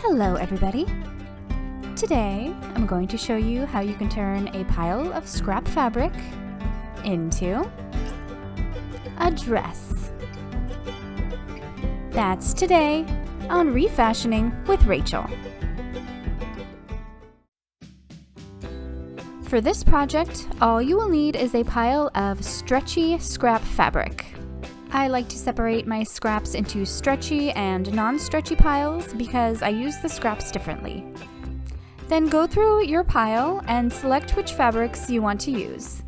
Hello everybody! Today I'm going to show you how you can turn a pile of scrap fabric into a dress. That's today on Refashioning with Rachel. For this project, all you will need is a pile of stretchy scrap fabric. I like to separate my scraps into stretchy and non-stretchy piles because I use the scraps differently. Then go through your pile and select which fabrics you want to use.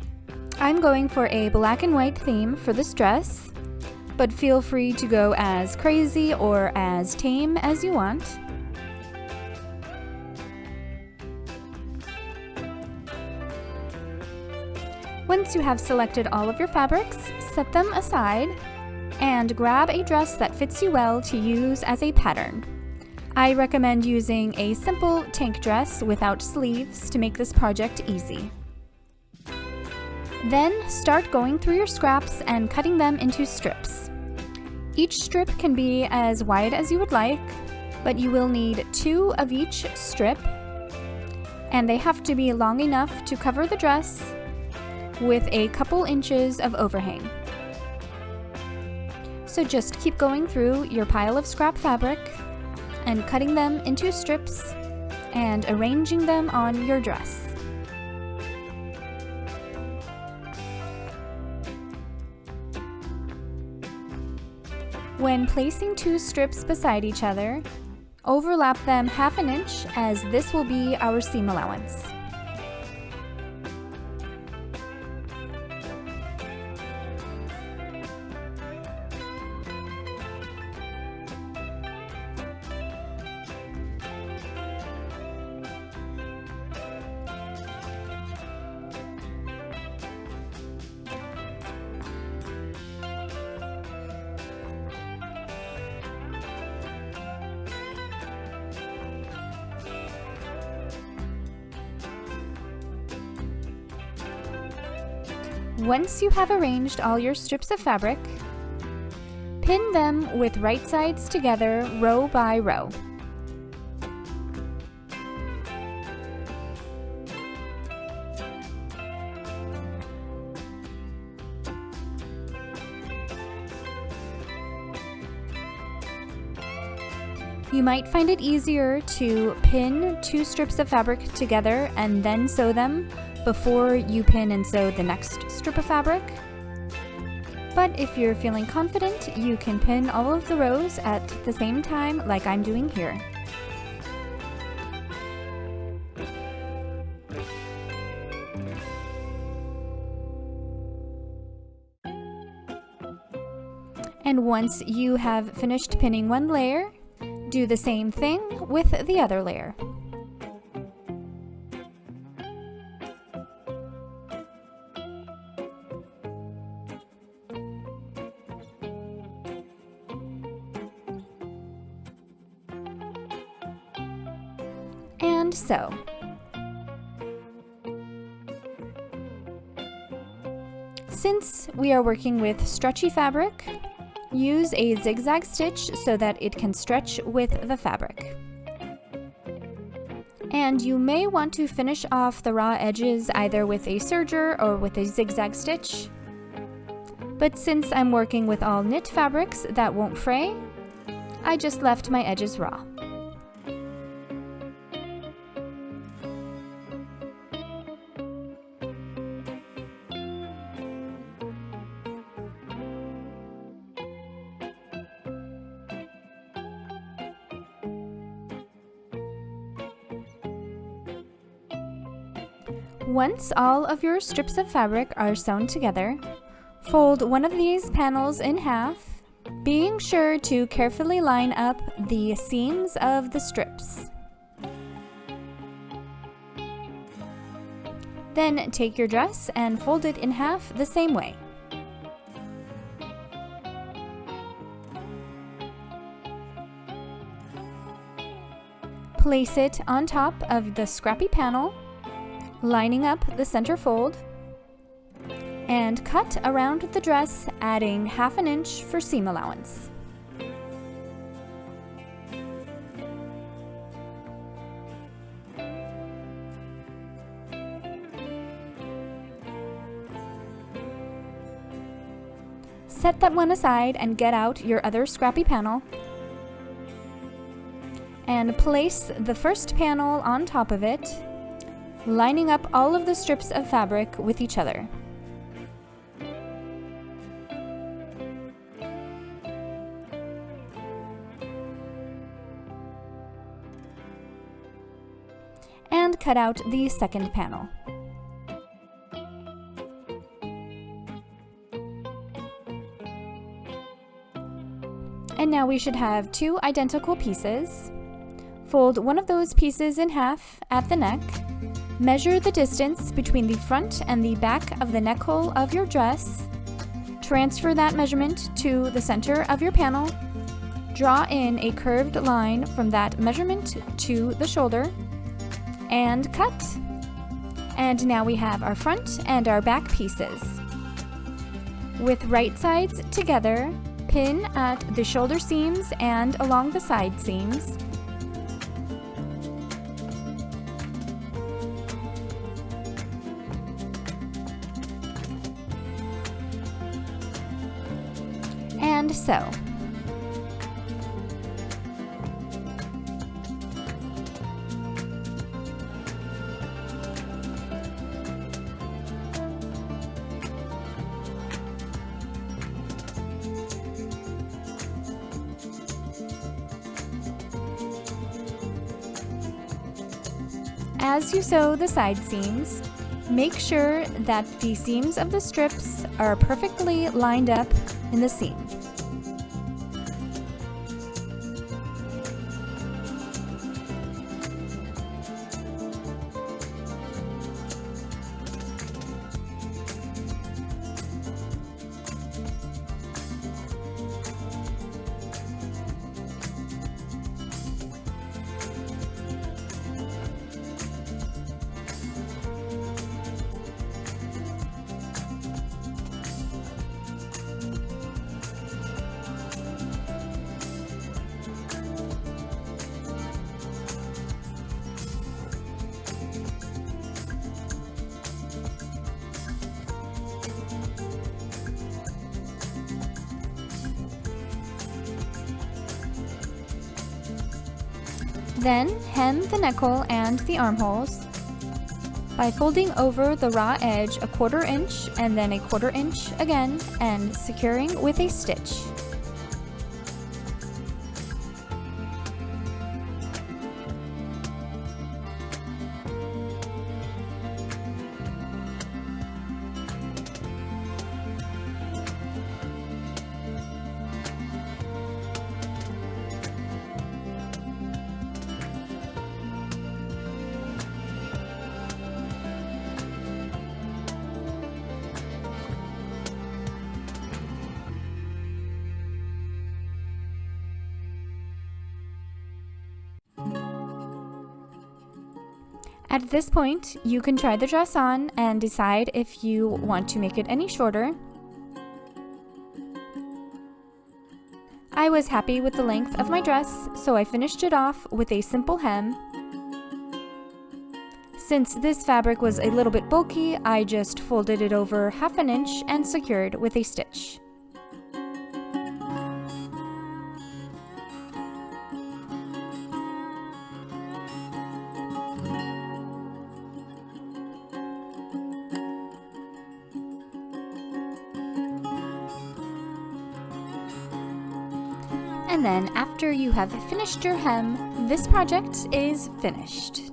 I'm going for a black and white theme for this dress, but feel free to go as crazy or as tame as you want. Once you have selected all of your fabrics, set them aside and grab a dress that fits you well to use as a pattern. I recommend using a simple tank dress without sleeves to make this project easy. Then start going through your scraps and cutting them into strips. Each strip can be as wide as you would like, but you will need 2 of each strip, and they have to be long enough to cover the dress with a couple inches of overhang. So just keep going through your pile of scrap fabric and cutting them into strips and arranging them on your dress. When placing 2 strips beside each other, overlap them 1/2 inch as this will be our seam allowance. Once you have arranged all your strips of fabric, pin them with right sides together row by row. You might find it easier to pin 2 strips of fabric together and then sew them before you pin and sew the next strip of fabric. But if you're feeling confident, you can pin all of the rows at the same time like I'm doing here. And once you have finished pinning one layer, do the same thing with the other layer. And sew. Since we are working with stretchy fabric, use a zigzag stitch so that it can stretch with the fabric. And you may want to finish off the raw edges either with a serger or with a zigzag stitch. But since I'm working with all knit fabrics that won't fray, I just left my edges raw. Once all of your strips of fabric are sewn together, fold one of these panels in half, being sure to carefully line up the seams of the strips. Then take your dress and fold it in half the same way. Place it on top of the scrappy panel, lining up the center fold, and cut around the dress, adding 1/2 inch for seam allowance. Set that one aside and get out your other scrappy panel. And place the first panel on top of it, lining up all of the strips of fabric with each other. And cut out the second panel. And now we should have two identical pieces. Fold one of those pieces in half at the neck. Measure the distance between the front and the back of the neck hole of your dress. Transfer that measurement to the center of your panel. Draw in a curved line from that measurement to the shoulder. And cut. And now we have our front and our back pieces. With right sides together, pin at the shoulder seams and along the side seams. And sew. As you sew the side seams, make sure that the seams of the strips are perfectly lined up in the seam. Then hem the neck hole and the armholes by folding over the raw edge a 1/4 inch and then a 1/4 inch again and securing with a stitch. At this point, you can try the dress on and decide if you want to make it any shorter. I was happy with the length of my dress, so I finished it off with a simple hem. Since this fabric was a little bit bulky, I just folded it over 1/2 inch and secured with a stitch. And then after you have finished your hem, this project is finished.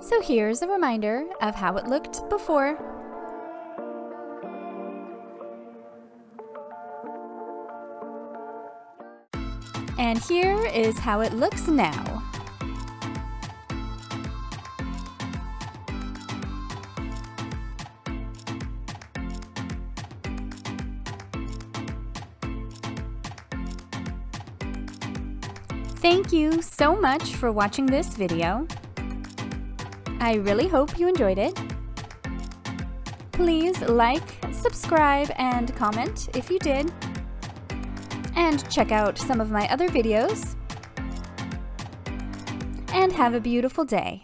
So here's a reminder of how it looked before. And here is how it looks now. Thank you so much for watching this video. I really hope you enjoyed it. Please like, subscribe, and comment if you did. And check out some of my other videos. And have a beautiful day.